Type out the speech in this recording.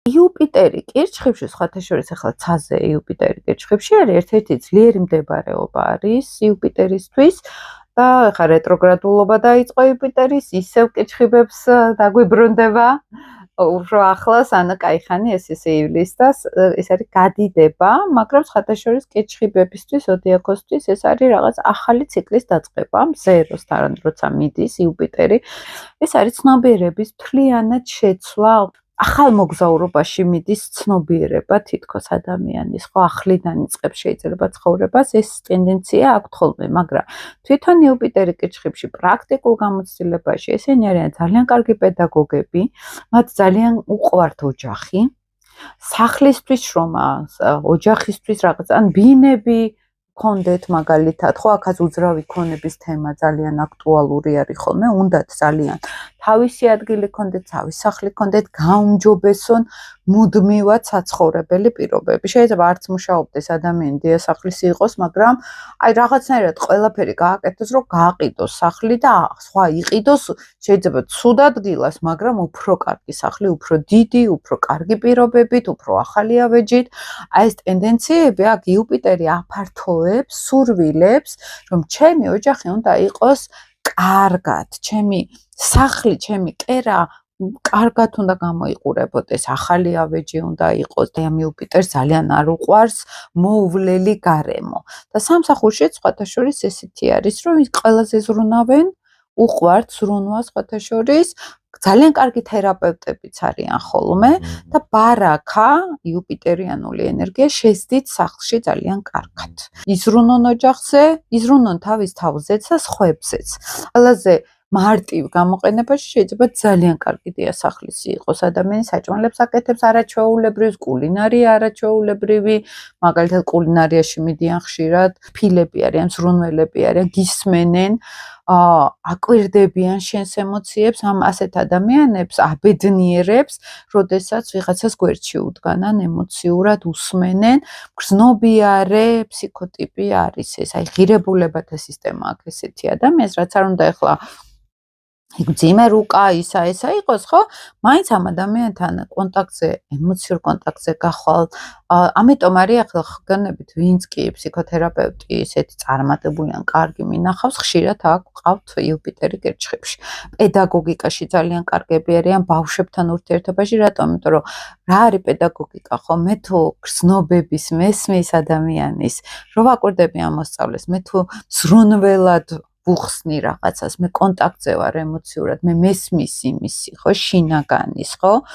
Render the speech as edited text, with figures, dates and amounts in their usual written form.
იუპიტერი კირჩხიბში, სხვათა შორის ახლა ცაზე იუპიტერი კირჩხიბში არის ერთ-ერთი ძლიერი mbdebareoba არის იუპიტერისთვის და ახლა რეტროგრადულობა დაიწყო იუპიტერის, ისევ კირჩხიბებს დაგვიბრუნდება. უფრო ახლას, ანუ кайხანი ეს ისე ივლის და ეს არის გადიდება, მაგრამ სხვათა შორის კირჩხიბებისთვის, ზოდიაქოსთვის ეს არის რაღაც ახალი ციკლის დაწყება, მზეროსთან როცა მიდის იუპიტერი. ეს არის ცნობიერების მთლიანად შეცვლა. ახალ მოგზაურობაში მიდის ცნობიერება თითქოს ადამიანის, ხო, ახლიდან იწყებს შეიძლება ცხოვრებას, ეს ტენდენცია აქვთ ხოლმე, მაგრამ თვითონ იუპიტერი კირჩხიბში პრაქტიკულ გამოცდილებაში ესენი არიან ძალიან კარგი პედაგოგები, მათ ძალიან უყვართ ოჯახი, სახლისთვის შრომა, ოჯახისთვის რაღაც, ან ბინები კონდეთ მაგალითად, ხო, აქაც უძრავი ქონების თემა ძალიან აქტუალური არის ხოლმე, უნდათ ძალიან თავისი ადგილი კონდეთ, თავისი სახლი კონდეთ, გაუმჯობესონ მუდმივად საცხოვრებელი პირობები. შეიძლება არც მუშაობდეს ადამიანი დიასახლისი იყოს, მაგრამ აი რაღაცნაირად ყველაფერი გააკეთოს, რომ გააყიდოს სახლი და სხვა იყიდოს, შეიძლება ცუდ ადგილას, მაგრამ უფრო კარგი სახლი, უფრო დიდი, უფრო კარგი პირობებით, უფრო ახალი ავეჯით. აი ეს ტენდენციები აქ იუპიტერი აფართოებს, სურვილებს, რომ ჩემი ოჯახი უნდა იყოს კარგად, ჩემი სახლი, ჩემი კერა კარგად უნდა გამოიყურებოდეს, ახალი ავეჯი უნდა იყოს და ამ იუპიტერს ძალიან არ უყვარს მოუვლელი გარემო. და სამსახურშიც სხვათა შორის ესეთი არის, რომ ის ყველაზე ზრუნავენ, უყვართ ზრუნვა სხვათა შორის, ძალიან კარგი თერაპევტებიც არიან ხოლმე და ბარაქა, იუპიტერიანული ენერგია შეძდით სახლში ძალიან კარგად. იზრუნონ ოჯახზე, იზრუნონ თავის თავზეც და სხვებზეც. ყველაზე მარტივ გამოყენებაში შეიძლება ძალიან კარგი დიასახლისი იყოს. ადამიანი საჭმელებს აკეთებს არაჩვეულებრივ, კულინარია არაჩვეულებრივი, მაგალითად კულინარიაში მიდიან ხშირად, ფილები არიან, ზრუნველები არიან, გისმენენ, აკვირდებიან შენს ემოციებს, ამ ასეთ ადამიანებს აბედნიერებს, როდესაც ვიღაცას გვერდში უდგან ან ემოციურად უსმენენ, გრძნობიარე ფსიქოტიპი არის ეს, აი ღირებულებათა სისტემა აქვს ესეთი ადამიანს, რაც არ უნდა ეხლა მძიმე რუკა ისა იყოს, ხო? მაინც ამ ადამიანთან კონტაქტზე, ემოციურ კონტაქტზე გახვალ. ამიტომ არის ახლა ხგანებით, ვინც კი ფსიქოთერაპევტი ისეთი წარმატებული ან კარგი მინახავს, ხშირად აქ ყავთ იუპიტერი კირჩხიბში. პედაგოგიკაში ძალიან კარგები არიან ბავშვებთან ურთიერთობაში, რატომ? იმიტომ რომ რა არის პედაგოგიკა, ხო? მე თუ გრძნობების მესმის ადამიანის, რო ვაკვირდები ამ მოსწავლეს, მე თუ ზრუნველად ვუხსნი რაღაცას, მე კონტაქტზე ვარ ემოციურად, მე მესმის იმისი, ხო, შინაგანის, ხო?